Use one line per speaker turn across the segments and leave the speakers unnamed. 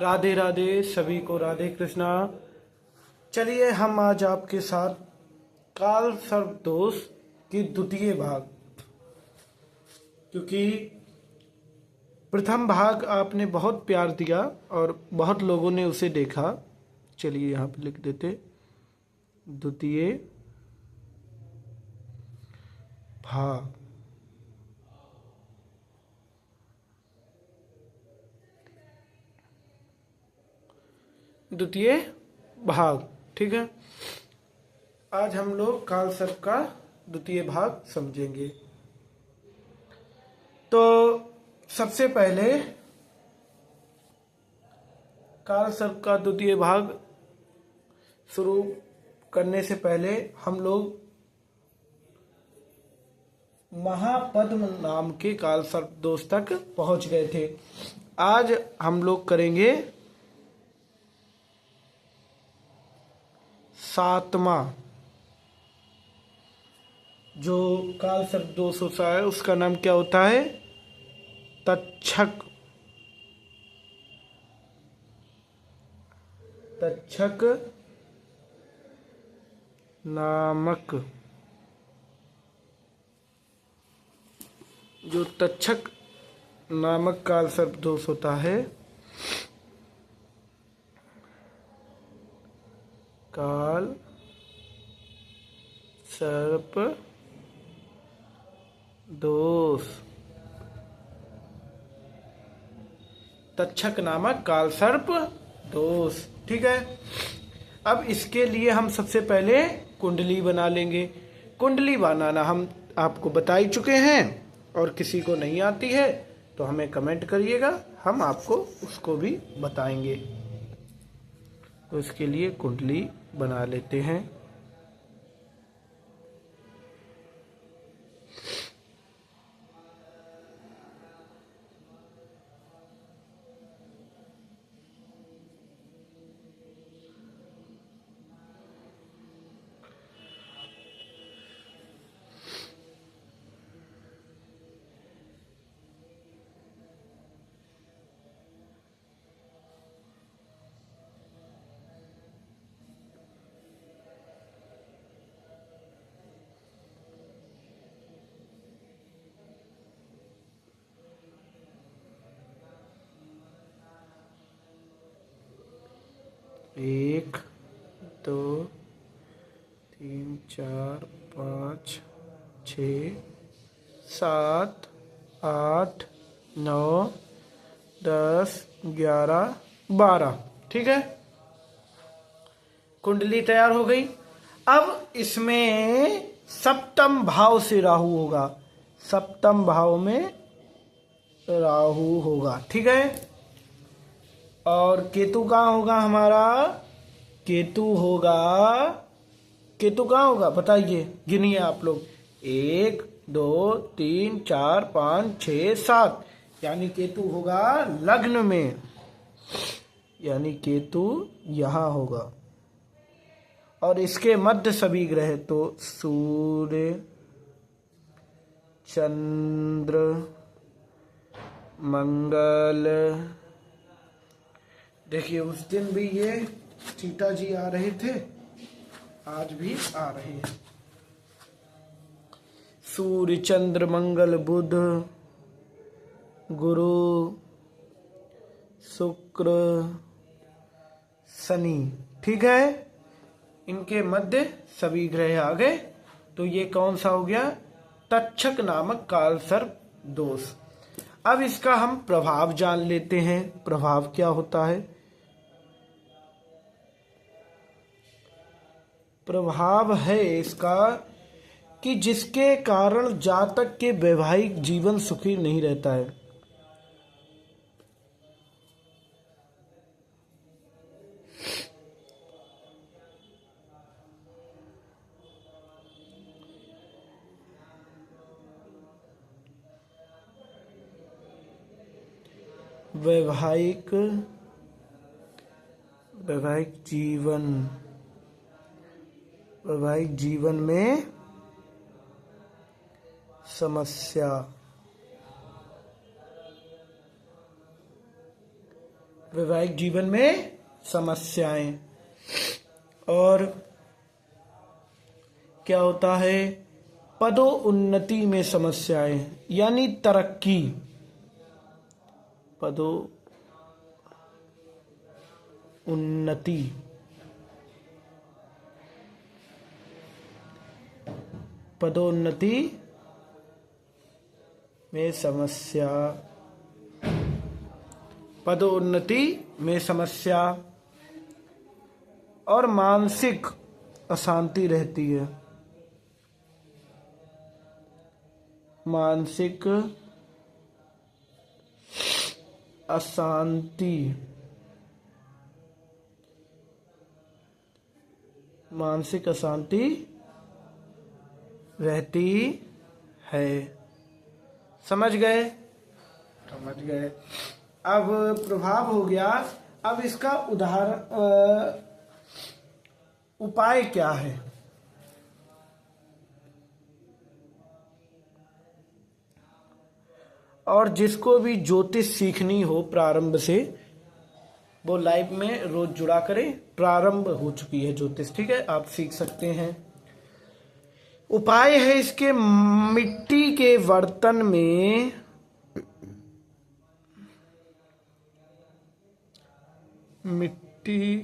राधे राधे, सभी को राधे कृष्णा। चलिए हम आज आपके साथ काल सर्प दोष की द्वितीय भाग, क्योंकि प्रथम भाग आपने बहुत प्यार दिया और बहुत लोगों ने उसे देखा। चलिए यहाँ पे लिख देते द्वितीय भाग। द्वितीय भाग, ठीक है। आज हम लोग काल सर्प का द्वितीय भाग समझेंगे। तो सबसे पहले काल सर्प का द्वितीय भाग शुरू करने से पहले हम लोग महापद्म नाम के काल सर्प दोष तक पहुंच गए थे। आज हम लोग करेंगे सातवां जो काल सर्प दोष होता है, उसका नाम क्या होता है? तक्षक। तक्षक नामक जो तक्षक नामक काल सर्प दोष होता है, काल सर्प दोष, तक्षक नामक काल सर्प दोष, ठीक है। अब इसके लिए हम सबसे पहले कुंडली बना लेंगे। कुंडली बनाना हम आपको बता ही चुके हैं, और किसी को नहीं आती है तो हमें कमेंट करिएगा, हम आपको उसको भी बताएंगे। तो इसके लिए कुंडली बना लेते हैं। एक, दो, तीन, चार, पाँच, 6, 7, 8, 9, 10, 11, 12, ठीक है। कुंडली तैयार हो गई। अब इसमें सप्तम भाव से राहु होगा। सप्तम भाव में राहु होगा, ठीक है। और केतु कहाँ होगा हमारा? केतु होगा, केतु कहाँ होगा बताइए, गिनिए आप लोग। 1, 2, 3, 4, 5, 6, 7, यानी केतु होगा लग्न में, यानी केतु यहाँ होगा। और इसके मध्य सभी ग्रह, तो सूर्य, चंद्र, मंगल। देखिए उस दिन भी ये सीता जी आ रहे थे, आज भी आ रहे हैं। सूर्य, चंद्र, मंगल, बुध, गुरु, शुक्र, शनि, ठीक है। इनके मध्य सभी ग्रह आ गए। तो ये कौन सा हो गया? तक्षक नामक काल सर्प दोष। अब इसका हम प्रभाव जान लेते हैं। प्रभाव क्या होता है? प्रभाव है इसका कि जिसके कारण जातक के वैवाहिक जीवन सुखी नहीं रहता है। वैवाहिक जीवन में समस्या, वैवाहिक जीवन में समस्याएं। और क्या होता है, पदोन्नति में समस्याएं यानी तरक्की, पदोन्नति पदोन्नति में समस्या, पदोन्नति में समस्या और मानसिक अशांति रहती है। मानसिक अशांति, मानसिक अशांति रहती है। समझ गए? समझ गए। अब प्रभाव हो गया। अब इसका उपाय क्या है? और जिसको भी ज्योतिष सीखनी हो प्रारंभ से, वो लाइव में रोज जुड़ा करें। प्रारंभ हो चुकी है ज्योतिष, ठीक है, आप सीख सकते हैं। उपाय है इसके, मिट्टी के बर्तन में मिट्टी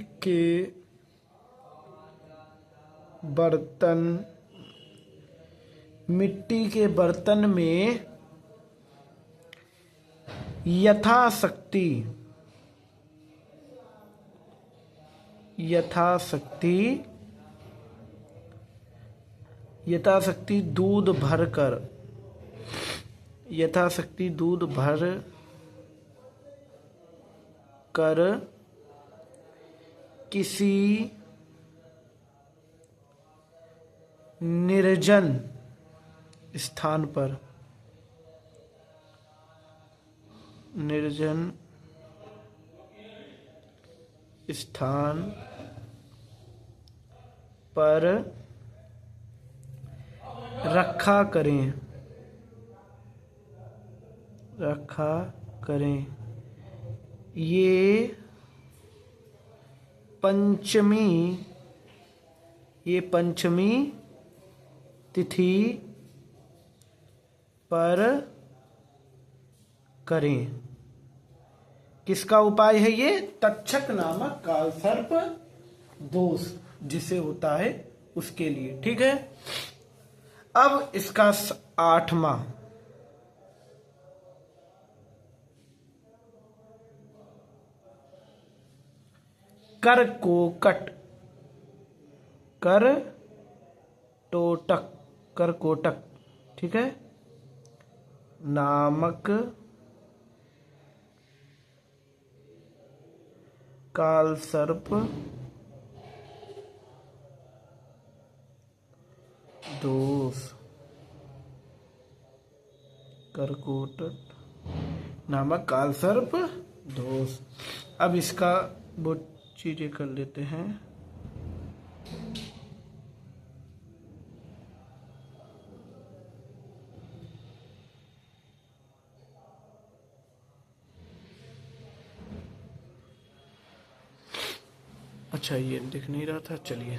के बर्तन में यथाशक्ति दूध भर कर किसी निर्जन स्थान पर रखा करें। ये पंचमी तिथि पर करें। किसका उपाय है ये? तक्षक नामक कालसर्प दोष जिसे होता है उसके लिए, ठीक है। अब इसका 8वां, करकोटक, ठीक है, नामक कालसर्प दोष। करकोटक नामक कालसर्प दोष। अब इसका वो चीजें कर लेते हैं। अच्छा, ये दिख नहीं रहा था, चलिए।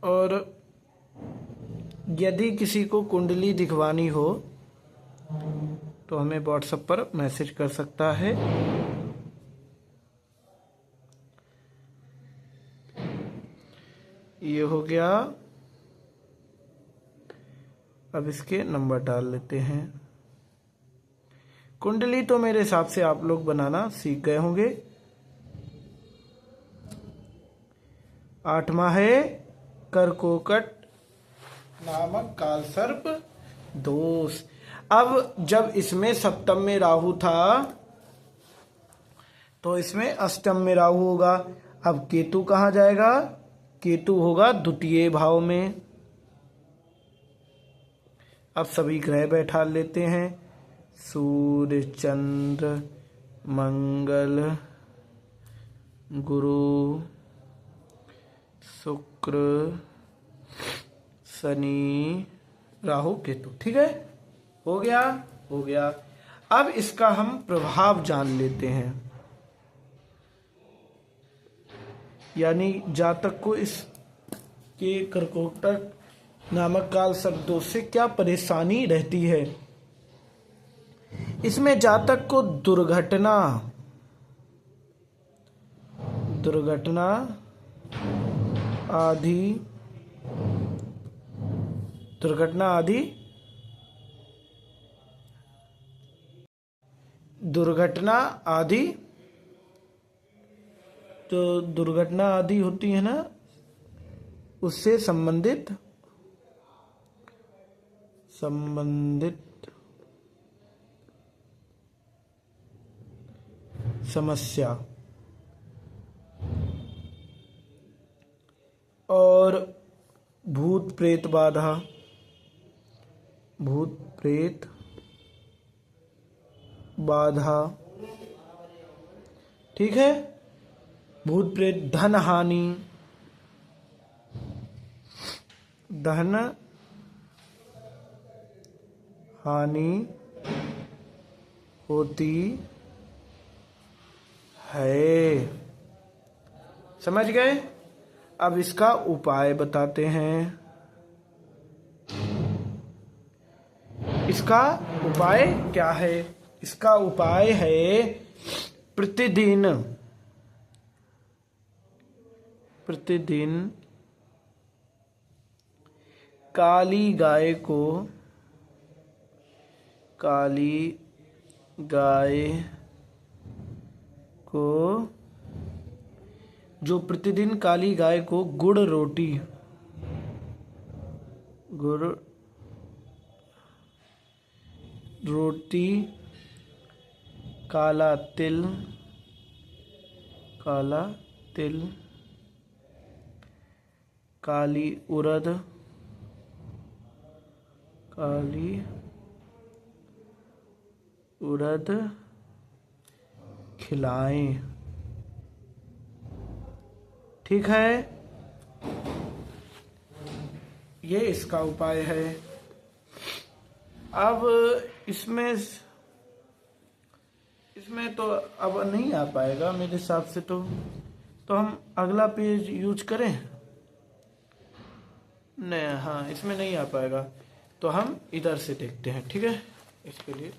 और यदि किसी को कुंडली दिखवानी हो तो हमें व्हाट्सएप पर मैसेज कर सकता है। ये हो गया। अब इसके नंबर डाल लेते हैं। कुंडली तो मेरे हिसाब से आप लोग बनाना सीख गए होंगे। 8वां है करकोटक नामक कालसर्प दोष। अब जब इसमें सप्तम में राहु था तो इसमें अष्टम में राहु होगा। अब केतु कहाँ जाएगा? केतु होगा द्वितीय भाव में। अब सभी ग्रह बैठा लेते हैं। सूर्य, चंद्र, मंगल, गुरु, शुक्र, शुक्र शनि राहु केतु। ठीक है, हो गया, हो गया। अब इसका हम प्रभाव जान लेते हैं, यानी जातक को इसके कर्कोटक नामक काल सर्प दोष से क्या परेशानी रहती है। इसमें जातक को दुर्घटना आदि तो दुर्घटना आदि होती है ना, उससे संबंधित समस्या और भूत प्रेत बाधा। ठीक है, भूत प्रेत धन हानि होती है। समझ गए। अब इसका उपाय बताते हैं। इसका उपाय क्या है? इसका उपाय है प्रतिदिन काली गाय को जो प्रतिदिन काली गाय को गुड़ रोटी काला तिल काली उड़द खिलाएं। ठीक है, ये इसका उपाय है। अब इसमें तो अब नहीं आ पाएगा मेरे हिसाब से। तो हम अगला पेज यूज करें। नहीं, हाँ, इसमें नहीं आ पाएगा, तो हम इधर से देखते हैं। ठीक है, इसके लिए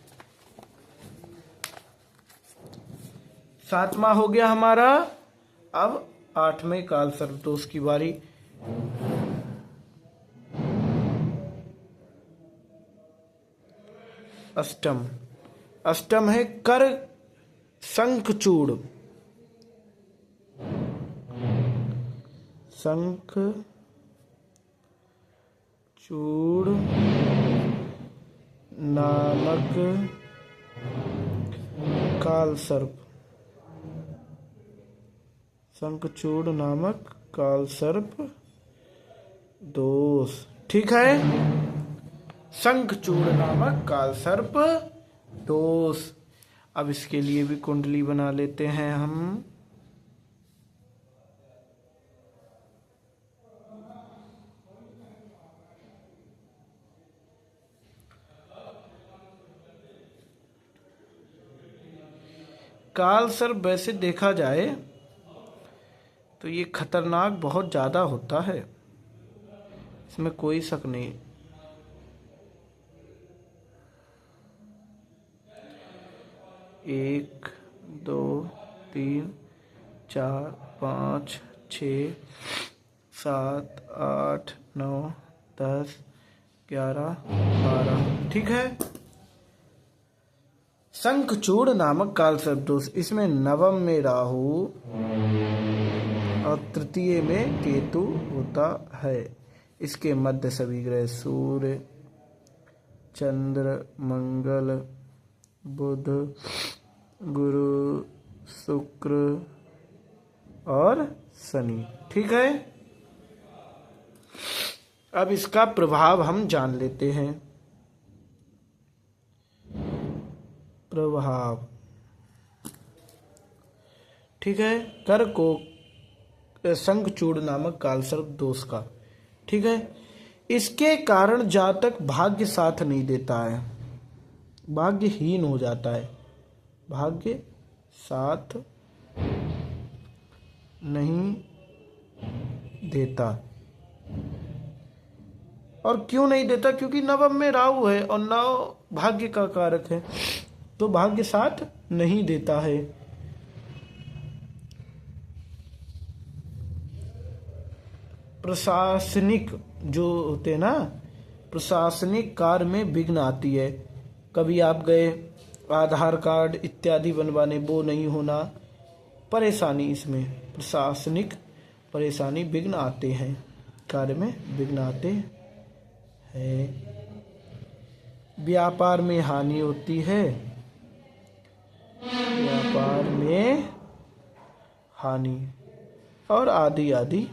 7वां हो गया हमारा। अब 8वें काल सर्प दोष की बारी। अष्टम है कर शंखचूड़ नामक काल सर्प। शंखचूड़ नामक काल सर्प दोष। ठीक है, शंखचूड़ नामक काल सर्प दोष। अब इसके लिए भी कुंडली बना लेते हैं हम। काल सर्प वैसे देखा जाए तो ये खतरनाक बहुत ज्यादा होता है, इसमें कोई शक नहीं। एक, 2, 3, 4, 5, 6, 7, 8, 9, 10, 11, 12। ठीक है, शंखचूड़ नामक काल सर्प दोष। इसमें नवम में राहु और तृतीय में केतु होता है। इसके मध्य सभी ग्रह सूर्य, चंद्र, मंगल, बुध, गुरु, शुक्र और शनि। ठीक है, अब इसका प्रभाव हम जान लेते हैं। प्रभाव, ठीक है, शंखचूड़ नामक कालसर्प दोष का। ठीक है, इसके कारण जातक भाग्य साथ नहीं देता है, भाग्यहीन हो जाता है, भाग्य साथ नहीं देता। और क्यों नहीं देता? क्योंकि नवम में राहु है और नव भाग्य का कारक है, तो भाग्य साथ नहीं देता है। प्रशासनिक जो होते हैं ना, प्रशासनिक कार्य में विघ्न आती है। कभी आप गए आधार कार्ड इत्यादि बनवाने, वो नहीं होना, परेशानी, इसमें प्रशासनिक परेशानी, विघ्न आते हैं, कार्य में विघ्न आते हैं। व्यापार में हानि होती है, व्यापार में हानि, और आदि आदि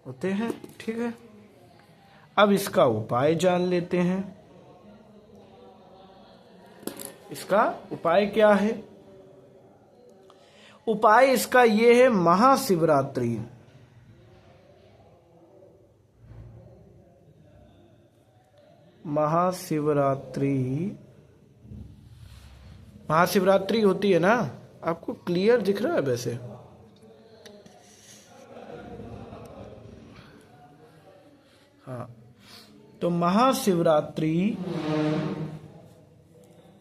होते हैं। ठीक है, अब इसका उपाय जान लेते हैं। इसका उपाय क्या है? उपाय इसका ये है, महाशिवरात्रि। महाशिवरात्रि, महाशिवरात्रि होती है ना, आपको क्लियर दिख रहा है वैसे? हाँ, तो महाशिवरात्रि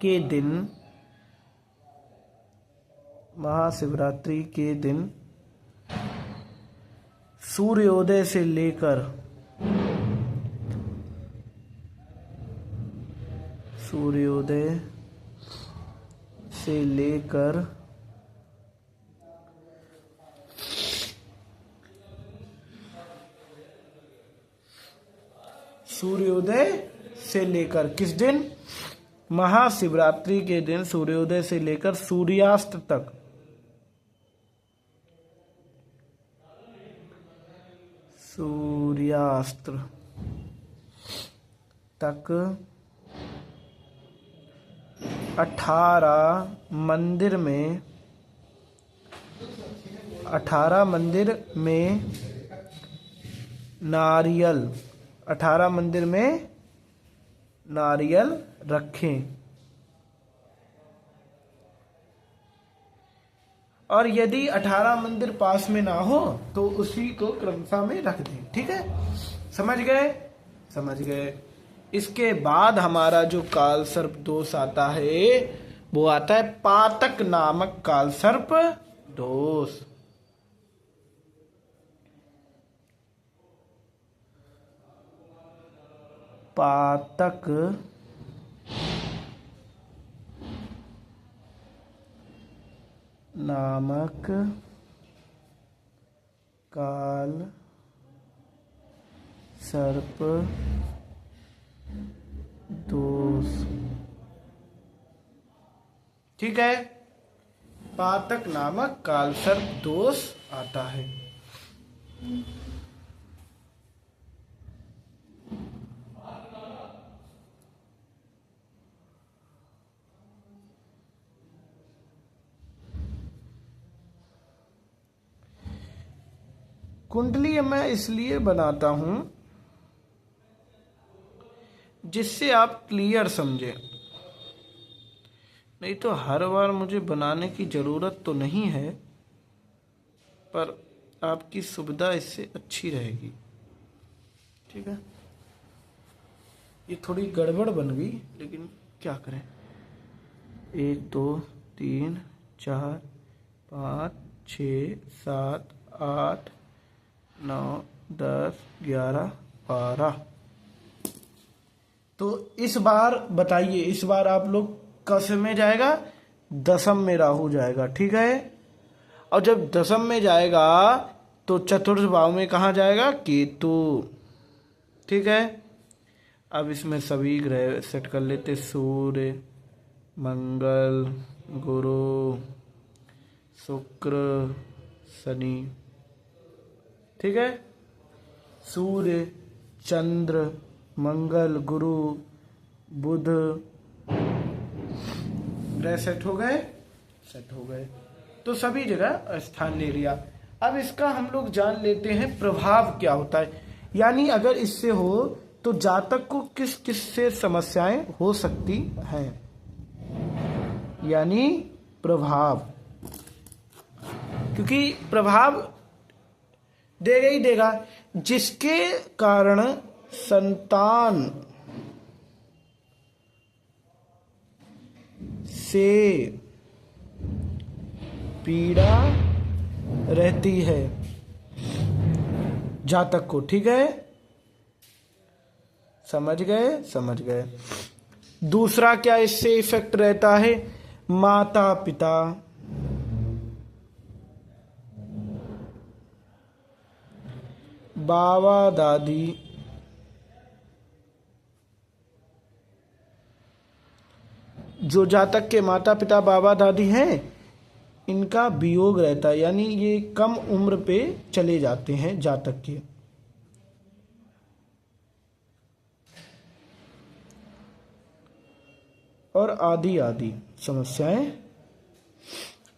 के दिन, महाशिवरात्रि के दिन सूर्योदय से लेकर सूर्योदय से लेकर किस दिन? महाशिवरात्रि के दिन सूर्योदय से लेकर सूर्यास्त तक, सूर्यास्त तक 18 मंदिर में, 18 मंदिर में नारियल, 18 मंदिर में नारियल रखें। और यदि 18 मंदिर पास में ना हो तो उसी को क्रमशः में रख दें। ठीक है, समझ गए? समझ गए। इसके बाद हमारा जो काल सर्प दोष आता है वो आता है पातक नामक काल सर्प दोष। पातक नामक काल सर्प दोष। ठीक है, पातक नामक काल सर्प दोष आता है। कुंडली मैं इसलिए बनाता हूं जिससे आप क्लियर समझें, नहीं तो हर बार मुझे बनाने की जरूरत तो नहीं है, पर आपकी सुविधा इससे अच्छी रहेगी। ठीक है, ये थोड़ी गड़बड़ बन गई, लेकिन क्या करें। 1 2 3 4 5 6 7 8 9 10 11 12। तो इस बार बताइए, इस बार आप लोग कस में जाएगा? दशम में राहु जाएगा। ठीक है, और जब दशम में जाएगा तो चतुर्थ भाव में कहाँ जाएगा? केतु। ठीक है, अब इसमें सभी ग्रह सेट कर लेते। सूर्य, मंगल, गुरु, शुक्र, शनि। ठीक है, सूर्य, चंद्र, मंगल, गुरु, बुध, ग्रह सेट हो गए? सेट हो गए। तो सभी जगह स्थान ले लिया। अब इसका हम लोग जान लेते हैं प्रभाव क्या होता है, यानी अगर इससे हो तो जातक को किस किस से समस्याएं हो सकती हैं, यानी प्रभाव, क्योंकि प्रभाव देगा ही देगा, जिसके कारण संतान से पीड़ा रहती है जातक को। ठीक है, समझ गए, समझ गए। दूसरा क्या इससे इफेक्ट रहता है, माता पिता, बाबा दादी, जो जातक के माता पिता बाबा दादी हैं इनका वियोग रहता है, यानी ये कम उम्र पे चले जाते हैं जातक के। और आदि आदि समस्याएं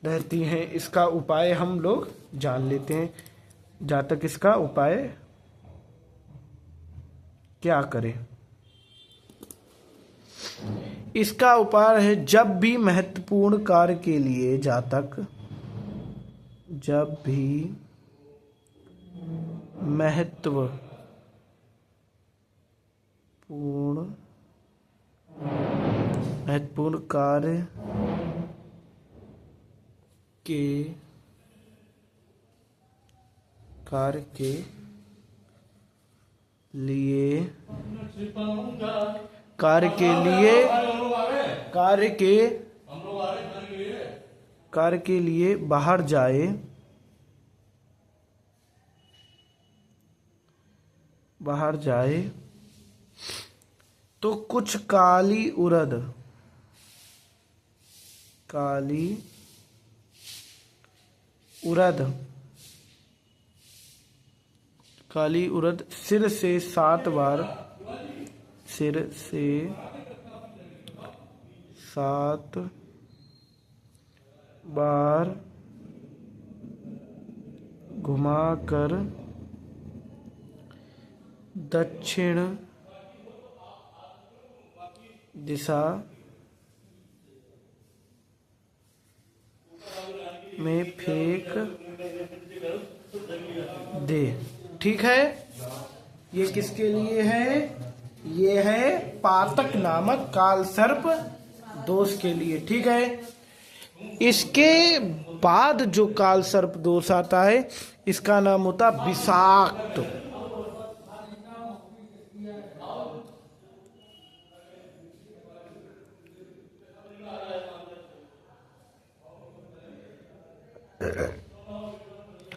रहती हैं। इसका उपाय हम लोग जान लेते हैं। जातक इसका उपाय क्या करे। इसका उपाय है, जब भी महत्वपूर्ण कार्य के लिए जातक, जब भी महत्वपूर्ण कार्य के लिए बाहर जाए तो कुछ काली उड़द सिर से 7 बार घुमाकर दक्षिण दिशा में फेंक दे। ठीक है, ये किसके लिए है, ये है पातक नामक कालसर्प दोष के लिए। ठीक है, इसके बाद जो कालसर्प दोष आता है इसका नाम होता विषाक्त।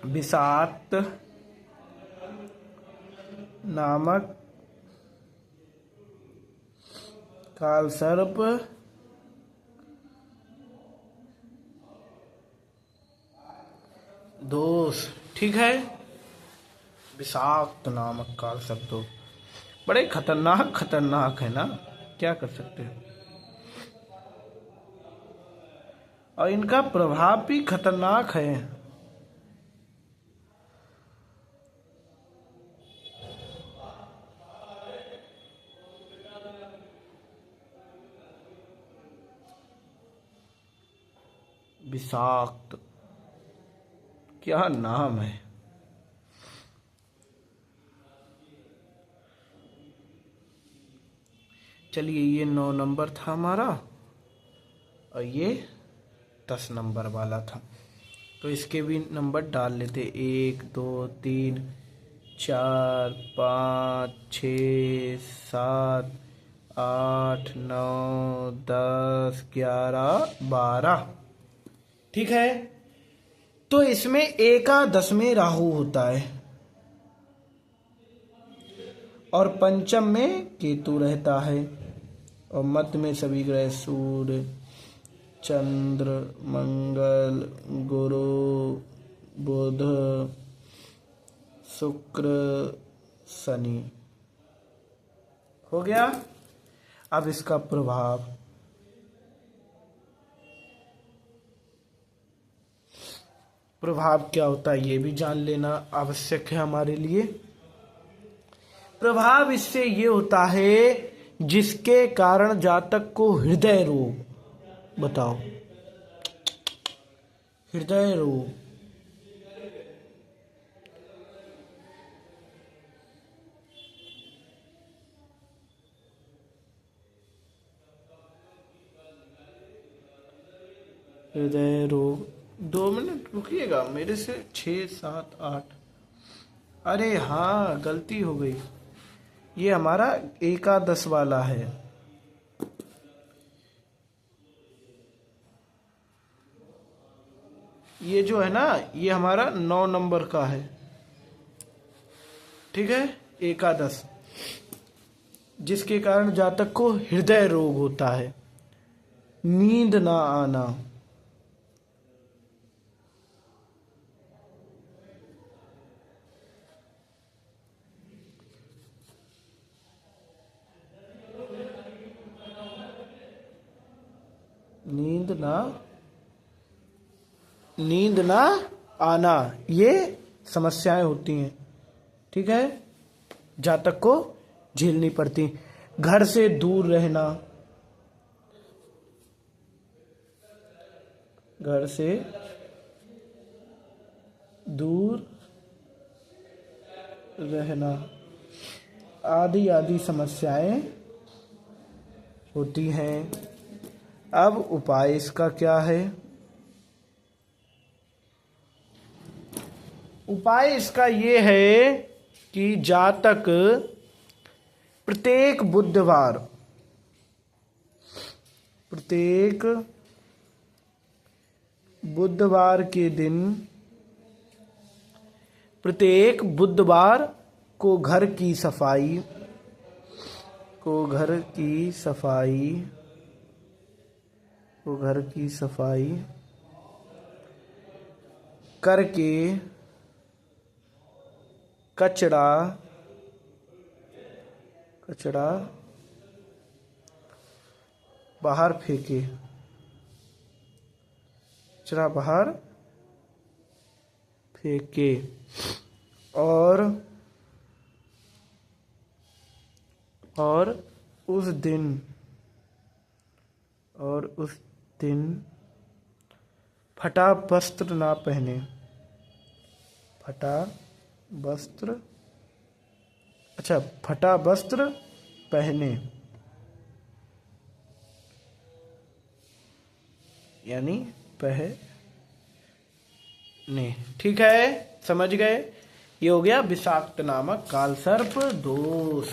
विषाक्त नामक कालसर्प दोष। ठीक है, विषाक्त नामक कालसर्प दोष बड़े खतरनाक है ना, क्या कर सकते हैं। और इनका प्रभाव भी खतरनाक है। विषाक्त, क्या नाम है। चलिए, ये 9 नंबर था हमारा और ये 10 नंबर वाला था, तो इसके भी नंबर डाल लेते। 1 2 3 4 5 6 7 8 9 10 11 12। ठीक है, तो इसमें एकादश में राहु होता है और पंचम में केतु रहता है और मध्य में सभी ग्रह सूर्य, चंद्र, मंगल, गुरु, बुध, शुक्र, शनि। हो गया। अब इसका प्रभाव, प्रभाव क्या होता है ये भी जान लेना आवश्यक है हमारे लिए। प्रभाव इससे ये होता है जिसके कारण जातक को हृदय रोग, बताओ, हृदय रोग, हृदय रोग। 2 मिनट रुकिएगा, मेरे से 6 7 8, अरे हाँ गलती हो गई, ये हमारा एकादश वाला है। ये जो है ना ये हमारा 9 नंबर का है, ठीक है, एकादश, जिसके कारण जातक को हृदय रोग होता है, नींद ना आना, नींद ना आना, ये समस्याएं होती हैं, ठीक है, जातक को झेलनी पड़ती। घर से दूर रहना, घर से दूर रहना आदि आदि समस्याएं होती हैं। अब उपाय इसका क्या है? उपाय इसका ये है कि जातक प्रत्येक बुधवार के दिन, प्रत्येक बुधवार को घर की सफाई करके कचरा बाहर फेंके, और उस दिन फटा वस्त्र ना पहने, फटा वस्त्र पहने, यानी पहने, ठीक है, समझ गए? ये हो गया विषाक्त नामक कालसर्प दोष।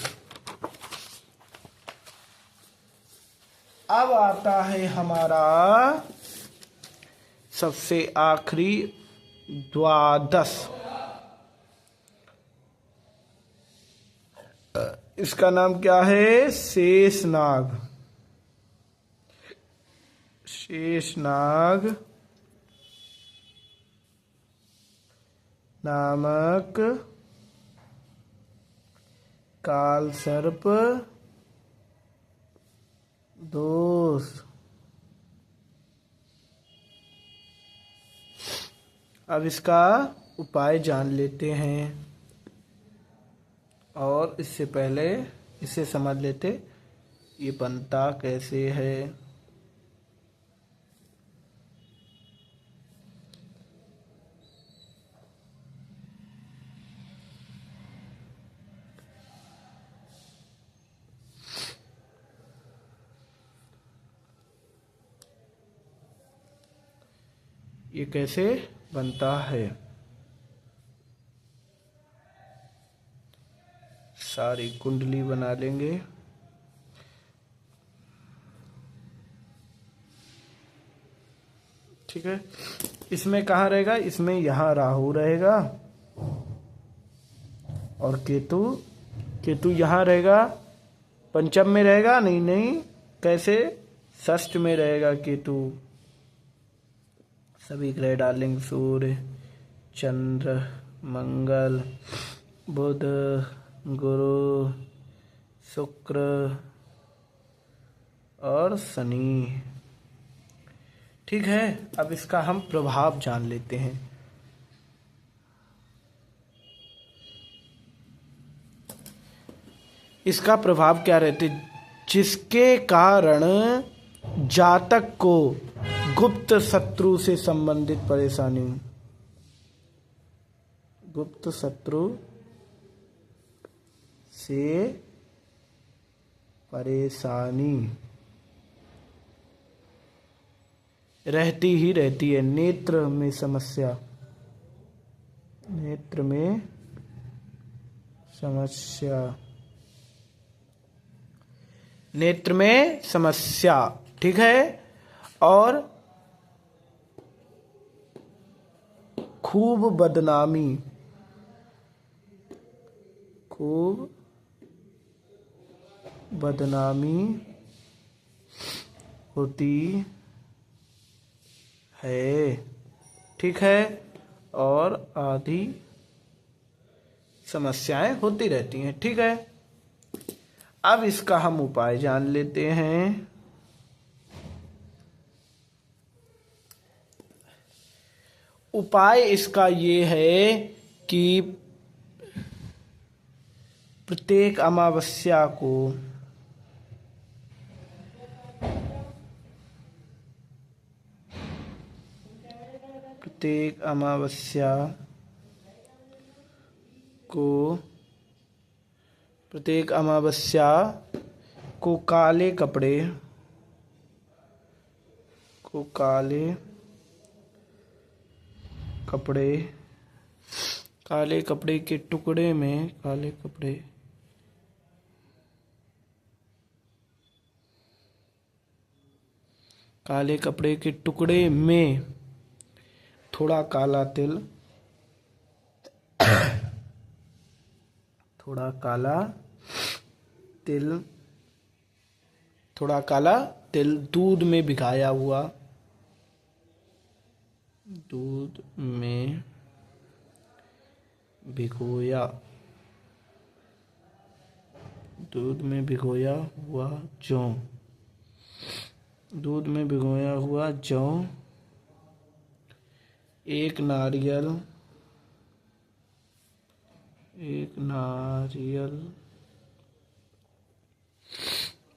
अब आता है हमारा सबसे आखिरी द्वादश। इसका नाम क्या है? शेषनाग नामक कालसर्प दोष। अब इसका उपाय जान लेते हैं, और इससे पहले इसे समझ लेते ये बनता कैसे है। ये कैसे बनता है? सारी कुंडली बना लेंगे। ठीक है, इसमें कहाँ रहेगा? इसमें यहाँ राहु रहेगा, और केतु यहाँ रहेगा। पंचम में रहेगा? नहीं, कैसे? षष्ठ में रहेगा केतु। सभी ग्रह डालेंगे, सूर्य, चंद्र, मंगल, बुध, गुरु, शुक्र और शनि। ठीक है, अब इसका हम प्रभाव जान लेते हैं। इसका प्रभाव क्या रहते, जिसके कारण जातक को गुप्त शत्रु से संबंधित परेशानी, गुप्त शत्रु से परेशानी रहती ही रहती है। नेत्र में समस्या, नेत्र में समस्या, नेत्र में समस्या, ठीक है। और खूब बदनामी, खूब बदनामी होती है, ठीक है। और आदि समस्याएं होती रहती हैं, ठीक है। अब इसका हम उपाय जान लेते हैं। उपाय इसका ये है कि प्रत्येक अमावस्या को प्रत्येक अमावस्या को प्रत्येक अमावस्या को काले कपड़े काले कपड़े के टुकड़े में काले कपड़े के टुकड़े में थोड़ा काला तिल, थोड़ा काला तिल दूध में भिगाया हुआ, दूध में भिगोया हुआ जौ, दूध में भिगोया हुआ जौ, एक नारियल,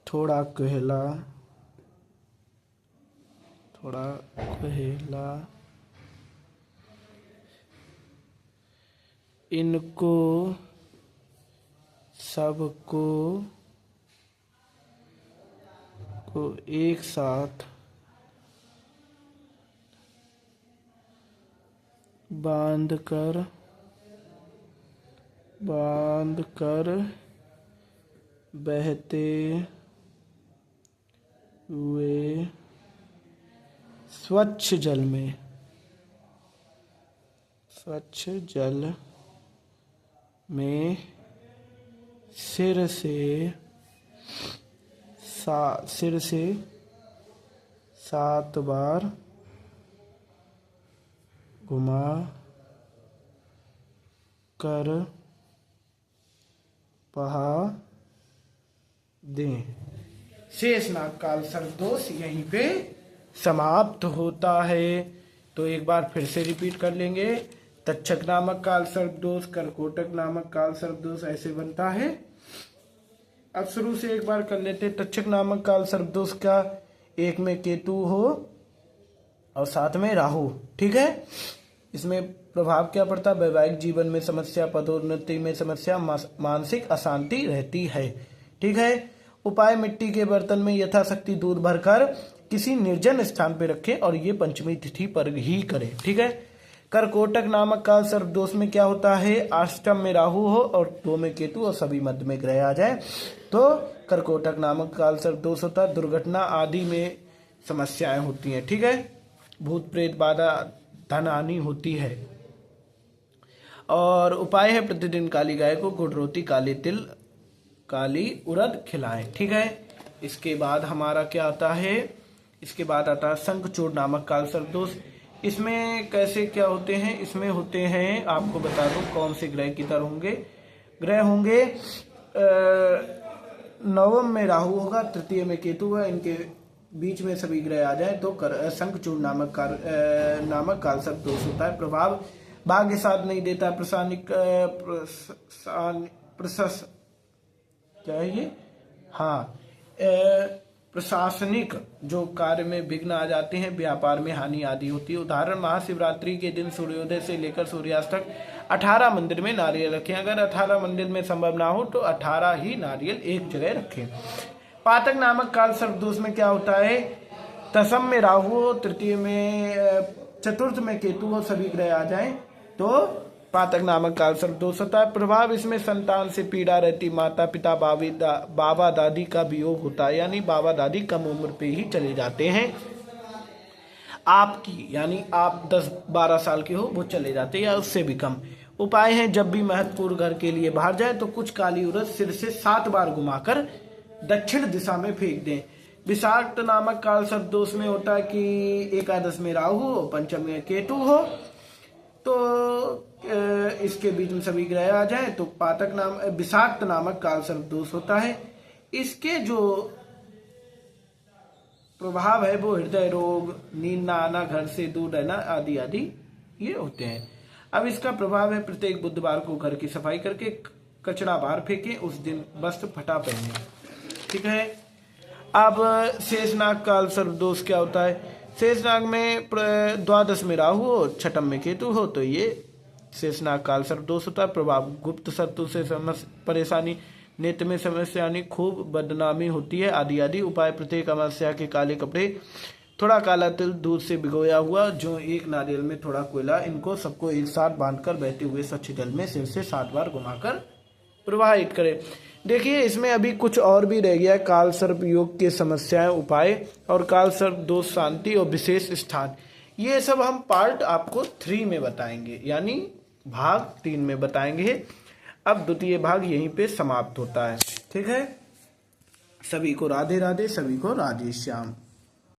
थोड़ा कोयला, इनको सबको एक साथ बांध कर बहते हुए स्वच्छ जल में सिर से 7 बार घुमा कर बहा दें। शेषनाग काल सर्पदोष यहीं पे समाप्त होता है। तो एक बार फिर से रिपीट कर लेंगे। तक्षक नामक काल सर्पदोष, करकोटक नामक काल सर्पदोष ऐसे बनता है। अब शुरू से एक बार कर लेते। तक्षक नामक काल सर्पदोष का एक में केतु हो और साथ में राहु, ठीक है। इसमें प्रभाव क्या पड़ता है? वैवाहिक जीवन में समस्या, पदोन्नति में समस्या, मानसिक अशांति रहती है, ठीक है। उपाय मिट्टी के बर्तन में यथाशक्ति दूध भरकर किसी निर्जन स्थान पर रखें और ये पंचमी तिथि पर ही करें, ठीक है। करकोटक नामक काल सर्पदोष में क्या होता है? अष्टम में राहु हो और 2 में केतु और सभी मध्य में ग्रह आ जाए तो करकोटक नामक काल सर्पदोष होता है। दुर्घटना आदि में समस्याएं होती हैं, ठीक है। भूत प्रेत बाधा, धन हानि होती है। और उपाय है प्रतिदिन काली गाय को गुड़ रोटी, काली तिल, काली उड़द खिलाएं, ठीक है। इसके बाद हमारा क्या आता है? इसके बाद आता है शंखचूड़ नामक काल सर्पदोष। इसमें कैसे क्या होते हैं? इसमें होते हैं, आपको बता दूं कौन से ग्रह की तरह होंगे। ग्रह होंगे नवम में राहु होगा, तृतीय में केतु होगा, इनके बीच में सभी ग्रह आ जाए तो शंखचूड़ नामक काल सर्पदोष होता है। प्रभाव भाग्य साथ नहीं देता, क्या है ये, हाँ, प्रशासनिक जो कार्य में विघ्न आ जाते हैं, व्यापार में हानि आदि होती है। उदाहरण, महाशिवरात्रि के दिन सूर्योदय से लेकर सूर्यास्त तक 18 मंदिर में नारियल रखें। अगर 18 मंदिर में संभव ना हो तो 18 ही नारियल एक जगह रखें। पातक नामक काल सर्प दोष में क्या होता है, दशम में राहु हो, तृतीय में, चतुर्थ में केतु हो, सभी ग्रह आ जाएं तो पातक नामक काल सर्प दोष होता है। प्रभाव, इसमें संतान से पीड़ा रहती, माता पिता बाबा दादी का वियोग होता है, यानी बाबा दादी कम उम्र पे ही चले जाते हैं आपकी, यानी आप 10-12 साल के हो वो चले जाते हैं या उससे भी कम। उपाय है, जब भी महत्वपूर्ण घर के लिए बाहर जाए तो कुछ काली उरद सिर से 7 बार घुमाकर दक्षिण दिशा में फेंक दें। विषाक्त नामक काल सर्प दोष में होता है कि एकादश में राहु हो, पंचम में केतु हो, तो इसके बीच में सभी ग्रह आ जाए तो विषाक्त नामक काल सर्प दोष होता है। इसके जो प्रभाव है वो हृदय रोग, नींद ना आना, घर से दूर रहना आदि आदि ये होते हैं। अब इसका प्रभाव है, प्रत्येक बुधवार को घर की सफाई करके कचरा बाहर फेंके, उस दिन वस्त्र फटा पहने, ठीक है। अब शेषनाग काल सर्प दोष क्या होता है, शेषनाग में द्वादश में राहु हो, छठम में केतु हो तो ये शेषनाग काल सर्प दोष होता है। प्रभाव, गुप्त शत्रु से परेशानी, नेत्र में समस्या आनी, खूब बदनामी होती है आदि आदि। उपाय, प्रत्येक अमावस्या के काले कपड़े, थोड़ा काला तिल दूध से भिगोया हुआ, जो एक नारियल में थोड़ा कोयला, इनको सबको एक साथ बांधकर बहते हुए स्वच्छ जल में सिर से 7 बार घुमाकर प्रवाहित करें। देखिए इसमें अभी कुछ और भी रह गया है, काल सर्प योग के समस्याएं, उपाय और काल सर्प दोष शांति और विशेष स्थान। ये सब हम पार्ट आपको 3 में बताएंगे, यानी भाग 3 में बताएंगे। अब द्वितीय भाग यहीं पे समाप्त होता है, ठीक है। सभी को राधे राधे, सभी को राधे श्याम।